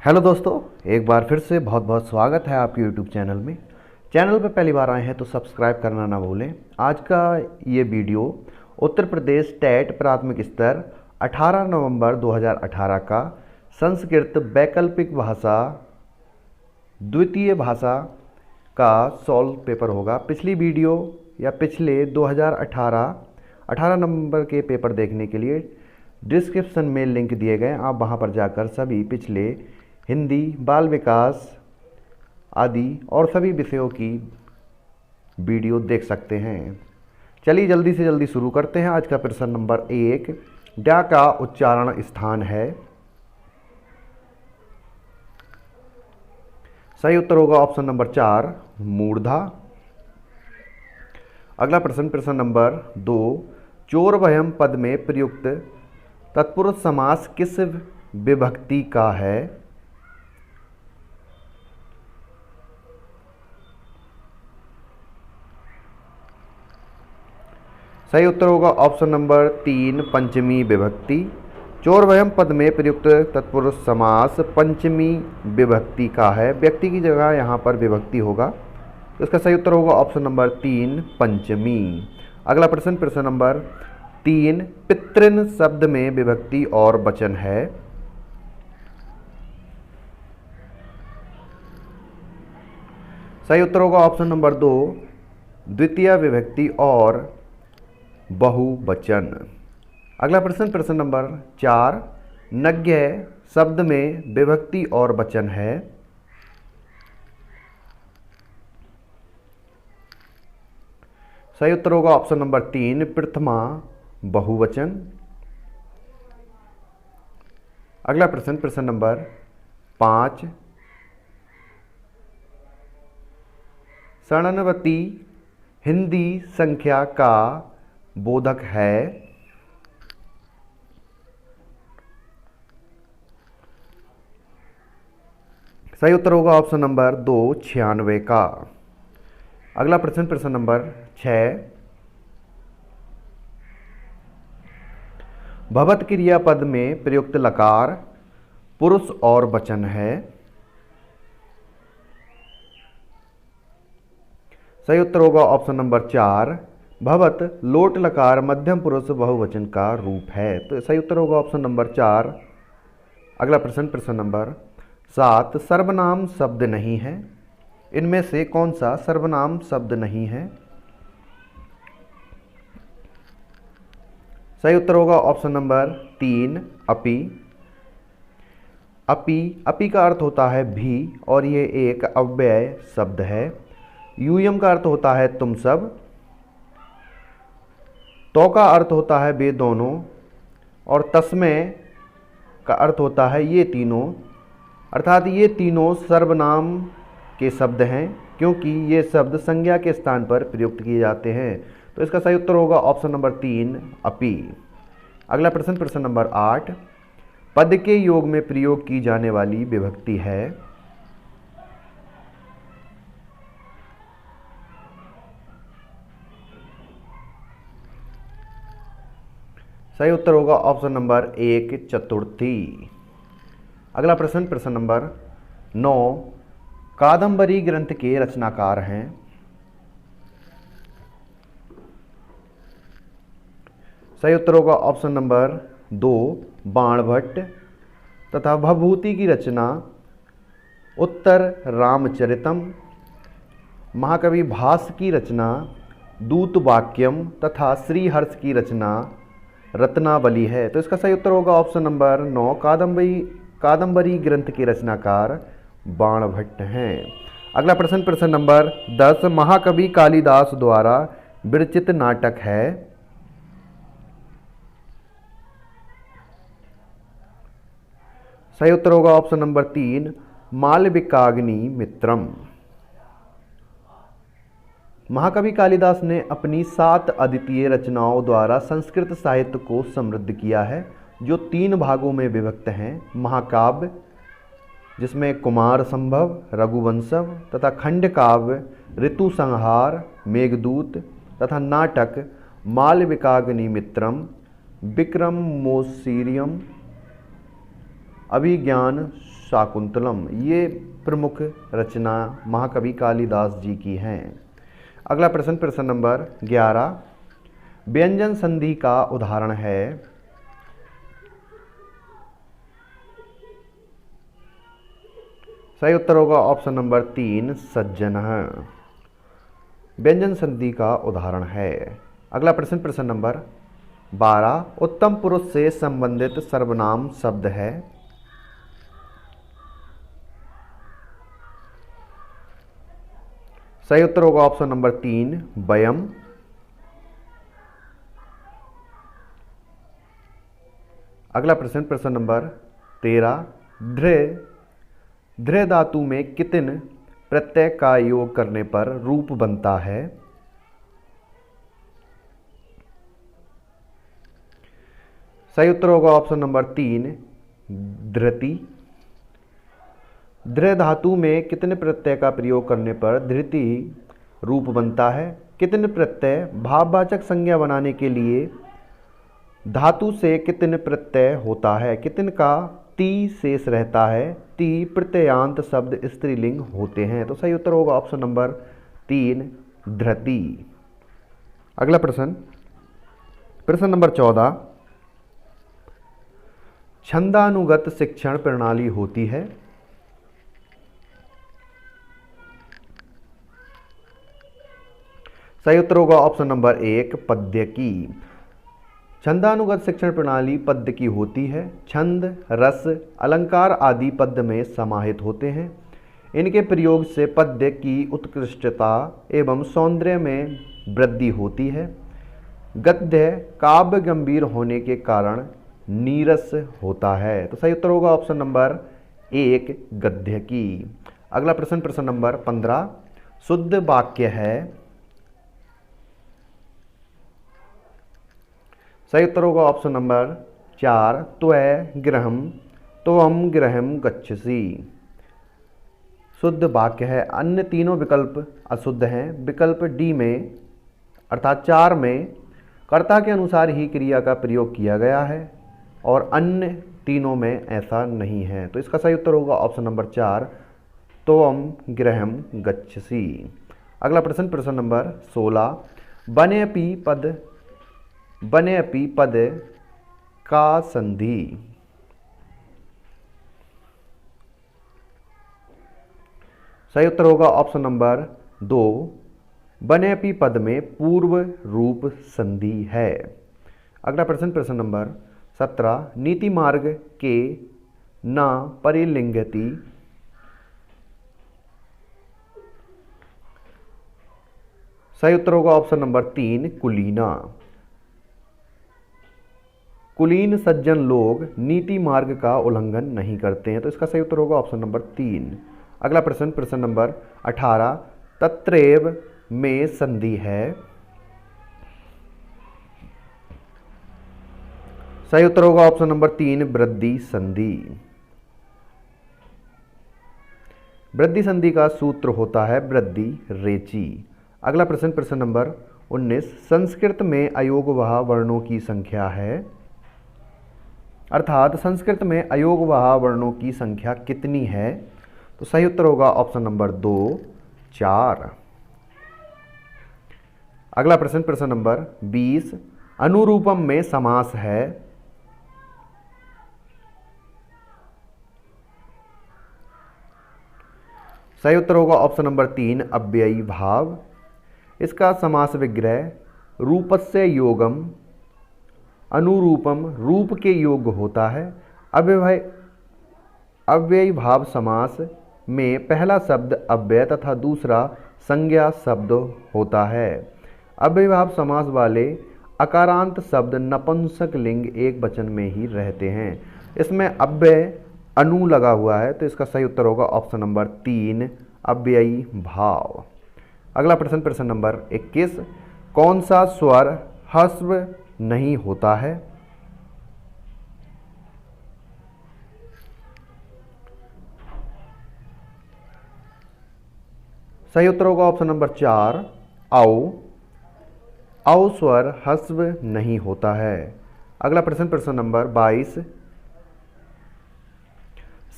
Hello दोस्तों, एक बार फिर से बहुत बहुत स्वागत है आपके यूट्यूब चैनल में। चैनल पर पहली बार आए हैं तो सब्सक्राइब करना ना भूलें। आज का ये वीडियो उत्तर प्रदेश टेट प्राथमिक स्तर 18 नवंबर 2018 का संस्कृत वैकल्पिक भाषा द्वितीय भाषा का सॉल्व पेपर होगा। पिछली वीडियो या पिछले 18 नवंबर के पेपर देखने के लिए डिस्क्रिप्शन में लिंक दिए गए, आप वहां पर जाकर सभी पिछले हिंदी, बाल विकास आदि और सभी विषयों की वीडियो देख सकते हैं। चलिए जल्दी से जल्दी शुरू करते हैं। आज का प्रश्न नंबर 1, डा का उच्चारण स्थान है। सही उत्तर होगा ऑप्शन नंबर 4, मूर्धा। अगला प्रश्न नंबर 2, चोर वयम पद में प्रयुक्त तत्पुरुष समास किस विभक्ति का है? सही उत्तर होगा ऑप्शन नंबर 3, पंचमी विभक्ति। चोर वयम पद में प्रयुक्त तत्पुरुष समास पंचमी विभक्ति का है। व्यक्ति की जगह यहाँ पर विभक्ति होगा, तो इसका सही उत्तर होगा ऑप्शन नंबर 3, पंचमी। अगला प्रश्न नंबर 3, पितृन शब्द में विभक्ति और वचन है। सही उत्तर होगा ऑप्शन नंबर 2, द्वितीय विभक्ति और बहुवचन। अगला प्रश्न नंबर 4, नज्ञ शब्द में विभक्ति और वचन है। सही उत्तर होगा ऑप्शन नंबर 3, प्रथमा बहुवचन। अगला प्रश्न नंबर 5, षण्णवति हिंदी संख्या का बोधक है। सही उत्तर होगा ऑप्शन नंबर 2, 96 का। अगला प्रश्न नंबर 6, भवत क्रियापद में प्रयुक्त लकार पुरुष और वचन है। सही उत्तर होगा ऑप्शन नंबर 4, भवत लोट लकार मध्यम पुरुष बहुवचन का रूप है। तो सही उत्तर होगा ऑप्शन नंबर 4। अगला प्रश्न नंबर 7, सर्वनाम शब्द नहीं है। इनमें से कौन सा सर्वनाम शब्द नहीं है? सही उत्तर होगा ऑप्शन नंबर 3, अपि। अपि का अर्थ होता है भी और ये एक अव्यय शब्द है। यूयम का अर्थ होता है तुम सब। तो का अर्थ होता है वे दोनों, और तस्मै का अर्थ होता है ये तीनों। अर्थात ये तीनों सर्वनाम के शब्द हैं, क्योंकि ये शब्द संज्ञा के स्थान पर प्रयुक्त किए जाते हैं। तो इसका सही उत्तर होगा ऑप्शन नंबर 3, अपि। अगला प्रश्न नंबर 8, पद के योग में प्रयोग की जाने वाली विभक्ति है। सही उत्तर होगा ऑप्शन नंबर 1, चतुर्थी। अगला प्रश्न नंबर 9, कादंबरी ग्रंथ के रचनाकार हैं। सही उत्तर होगा ऑप्शन नंबर 2, बाणभट्ट। तथा भवभूति की रचना उत्तर रामचरितम। महाकवि भास की रचना दूत वाक्यम तथा श्रीहर्ष की रचना रत्नावली है। तो इसका सही उत्तर होगा ऑप्शन नंबर 9, कादंबरी ग्रंथ के रचनाकार बाणभट्ट हैं। अगला प्रश्न नंबर 10, महाकवि कालिदास द्वारा विरचित नाटक है। सही उत्तर होगा ऑप्शन नंबर 3, मालविकाग्नि मित्रम। महाकवि कालिदास ने अपनी 7 अद्वितीय रचनाओं द्वारा संस्कृत साहित्य को समृद्ध किया है, जो 3 भागों में विभक्त हैं। महाकाव्य, जिसमें कुमार संभव, रघुवंशम तथा खंड काव्य ऋतुसंहार, मेघदूत तथा नाटक मालविकाग्नि मित्रम, विक्रमोर्वशीयम, अभिज्ञान शाकुंतलम। ये प्रमुख रचना महाकवि कालिदास जी की हैं। अगला प्रश्न, प्रश्न नंबर 11, व्यंजन संधि का उदाहरण है। सही उत्तर होगा ऑप्शन नंबर 3, सज्जन। व्यंजन संधि का उदाहरण है। अगला प्रश्न, प्रश्न नंबर 12, उत्तम पुरुष से संबंधित सर्वनाम शब्द है। सही उत्तर होगा ऑप्शन नंबर 3, वयम। अगला प्रश्न, प्रश्न नंबर 13, ध्र धातु में कितन प्रत्यय का योग करने पर रूप बनता है। सही उत्तर होगा ऑप्शन नंबर 3, धृति। ध्र धातु में कितने प्रत्यय का प्रयोग करने पर धृति रूप बनता है। कितने प्रत्यय भाववाचक संज्ञा बनाने के लिए धातु से कितने प्रत्यय होता है। कितने का ती शेष रहता है। ती प्रत्ययांत शब्द स्त्रीलिंग होते हैं। तो सही उत्तर होगा ऑप्शन नंबर 3, धृति। अगला प्रश्न, प्रश्न नंबर 14, छंदानुगत शिक्षण प्रणाली होती है। सही उत्तर होगा ऑप्शन नंबर 1, पद्य की। छंदानुगत शिक्षण प्रणाली पद्य की होती है। छंद, रस, अलंकार आदि पद्य में समाहित होते हैं। इनके प्रयोग से पद्य की उत्कृष्टता एवं सौंदर्य में वृद्धि होती है। गद्य काव्य गंभीर होने के कारण नीरस होता है। तो सही उत्तर होगा ऑप्शन नंबर 1, गद्य की। अगला प्रश्न, प्रश्न नंबर 15, शुद्ध वाक्य है। सही उत्तर होगा ऑप्शन नंबर 4, त्वं गृहं त्वं गृहं गच्छसि। शुद्ध वाक्य है। अन्य तीनों विकल्प अशुद्ध हैं। विकल्प डी में अर्थात 4 में कर्ता के अनुसार ही क्रिया का प्रयोग किया गया है और अन्य तीनों में ऐसा नहीं है। तो इसका सही उत्तर होगा ऑप्शन नंबर 4, त्वं गृहं गच्छसि। अगला प्रश्न, प्रश्न नंबर 16, बनेपि पद का संधि। सही उत्तर होगा ऑप्शन नंबर 2, बनेपि पद में पूर्व रूप संधि है। अगला प्रश्न, प्रश्न नंबर 17, नीति मार्ग के न परिलिंगति। सही उत्तर होगा ऑप्शन नंबर 3, कुलीना। कुलीन सज्जन लोग नीति मार्ग का उल्लंघन नहीं करते हैं। तो इसका सही उत्तर होगा ऑप्शन नंबर 3। अगला प्रश्न, प्रश्न नंबर 18, तत्रैव में संधि है। सही उत्तर होगा ऑप्शन नंबर 3, वृद्धि संधि। वृद्धि संधि का सूत्र होता है वृद्धि रेची। अगला प्रश्न, प्रश्न नंबर 19, संस्कृत में अयोगवाह वर्णों की संख्या है। अर्थात संस्कृत में अयोगवाह वर्णों की संख्या कितनी है। तो सही उत्तर होगा ऑप्शन नंबर 2, 4। अगला प्रश्न, प्रश्न नंबर 20, अनुरूपम में समास है। सही उत्तर होगा ऑप्शन नंबर 3, अव्ययी भाव। इसका समास विग्रह रूपस्य योगम, अनुरूपम रूप के योग होता है। अव्ययी भाव समास में पहला शब्द अव्यय तथा दूसरा संज्ञा शब्द होता है। अव्ययी भाव समास वाले अकारांत शब्द नपुंसक लिंग एक वचन में ही रहते हैं। इसमें अव्यय अनु लगा हुआ है। तो इसका सही उत्तर होगा ऑप्शन नंबर 3, अव्ययी भाव। अगला प्रश्न, प्रश्न नंबर 21, कौन सा स्वर ह्रस्व नहीं होता है। सही उत्तर होगा ऑप्शन नंबर 4, औ। औ स्वर ह्रस्व नहीं होता है। अगला प्रश्न, प्रश्न नंबर 22,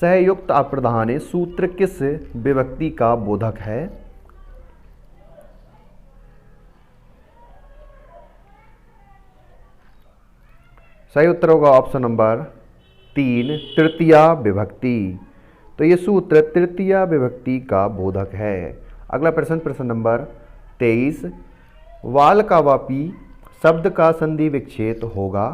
सहयुक्त अप्रधान सूत्र किस विभक्ति का बोधक है? सही उत्तर होगा ऑप्शन नंबर 3 तृतीया विभक्ति। तो ये सूत्र तृतीया विभक्ति का बोधक है। अगला प्रश्न, प्रश्न नंबर 23, वाल का वापी शब्द का संधि विच्छेद होगा।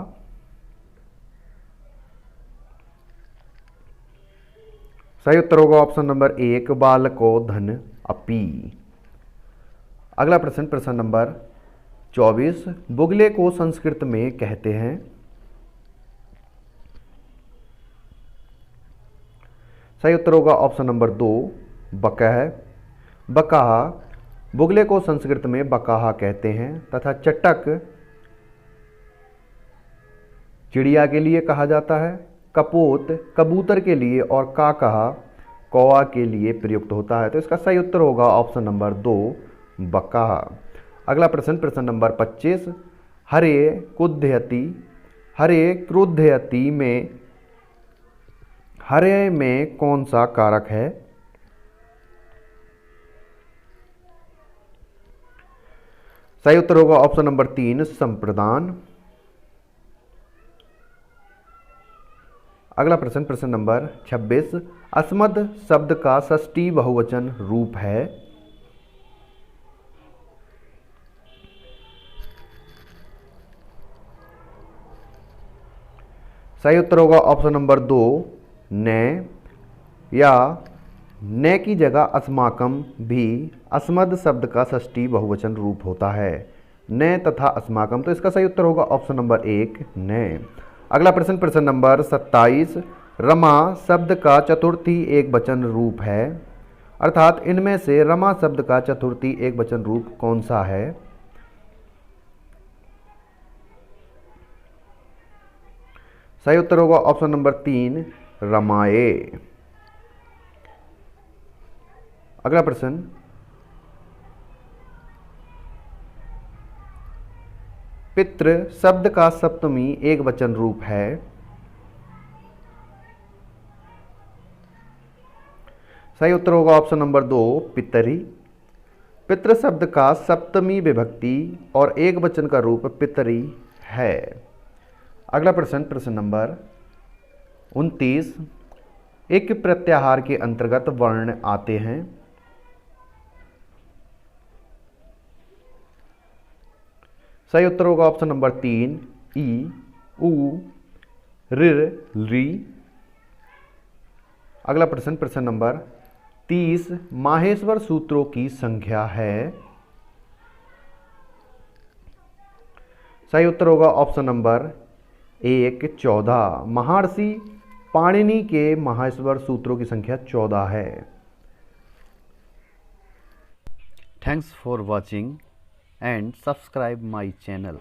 सही उत्तर होगा ऑप्शन नंबर 1 बाल को धन अपी। अगला प्रश्न, प्रश्न नंबर 24, बुगले को संस्कृत में कहते हैं। सही उत्तर होगा ऑप्शन नंबर 2 बकह। बकाह, बुगले को संस्कृत में बकाहा कहते हैं तथा चटक चिड़िया के लिए कहा जाता है, कपोत कबूतर के लिए और काकहा कौवा के लिए प्रयुक्त होता है। तो इसका सही उत्तर होगा ऑप्शन नंबर 2 बकाहा। अगला प्रश्न, प्रश्न नंबर 25, हरे क्रुध्यति, हरे क्रुध्यति में हरे में कौन सा कारक है? सही उत्तर होगा ऑप्शन नंबर 3 संप्रदान। अगला प्रश्न, प्रश्न नंबर 26, अस्मद शब्द का षष्ठी बहुवचन रूप है। सही उत्तर होगा ऑप्शन नंबर 2 ने, या ने की जगह अस्माकम भी अस्मद शब्द का षष्ठी बहुवचन रूप होता है, ने तथा अस्माकम। तो इसका सही उत्तर होगा ऑप्शन नंबर 1 ने। अगला प्रश्न, प्रश्न नंबर 27, रमा शब्द का चतुर्थी एक वचन रूप है, अर्थात इनमें से रमा शब्द का चतुर्थी एक वचन रूप कौन सा है? सही उत्तर होगा ऑप्शन नंबर 3 रमाए। अगला प्रश्न, पितृ शब्द का सप्तमी एक वचन रूप है। सही उत्तर होगा ऑप्शन नंबर 2 पितरी। पितृ शब्द का सप्तमी विभक्ति और एक वचन का रूप पितरी है। अगला प्रश्न, प्रश्न नंबर 29, एक प्रत्याहार के अंतर्गत वर्ण आते हैं। सही उत्तर होगा ऑप्शन नंबर 3 ई, उ, ऋ, री। अगला प्रश्न, प्रश्न नंबर 30, माहेश्वर सूत्रों की संख्या है। सही उत्तर होगा ऑप्शन नंबर 1 14। महर्षि पाणिनि के माहेश्वर सूत्रों की संख्या 14 है। Thanks for watching and subscribe my channel.